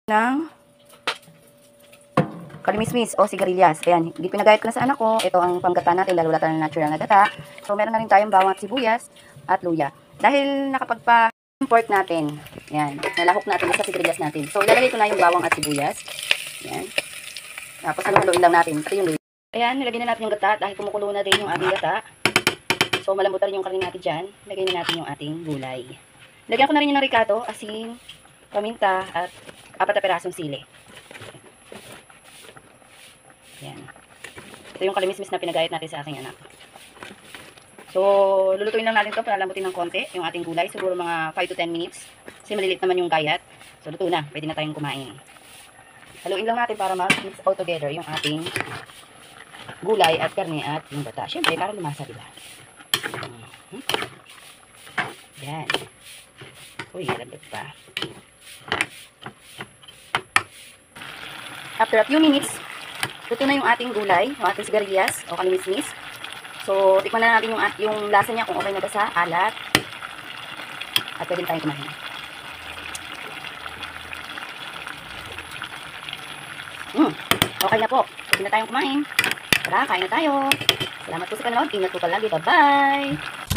ng kalimismis o sigarilyas. Ayan, hindi pinagayat ko na sa anak ko. Ito ang panggata natin, lalo wala tayong natural na gata. So, meron na rin tayong bawang at sibuyas at luya. Dahil nakapagpa-import natin, ayan, nalahok natin sa sigarilyas natin. So, ilalagay ko na yung bawang at sibuyas. Ayan. Tapos, haluin lang natin. Pati yung luya. Ayan, nilagay na natin yung gata dahil kumukulo na din yung ating gata. So, malambot na rin yung karne natin dyan. Lagay na natin yung ating gulay. Lagyan ko na rin yung ricato, asin, paminta, at 4 na perasong sili. Yan. Ito yung kalimismis na pinagayat natin sa aking anak. So, lulutuin lang natin ito, palalambutin ng konti, yung ating gulay. Siguro mga 5 to 10 minutes. Kasi maliliit naman yung gayat. So, luto na. Pwede na tayong kumain. Haluin lang natin para mag-mix all together yung ating gulay at karne at yung gata. Siyempre, para lumasa, diba? Yan. Uy, halagdag pa. After a few minutes, luto na yung ating gulay, yung ating sigarilyas o kalimismis. So, tikman na natin yung lasa niya kung okay na ba sa alat. At pwede tayong kumain. Okay na po. Pwede na tayong kumain. Tara, kain na tayo. Salamat po sa panonood. Ingat po palagi. Bye-bye!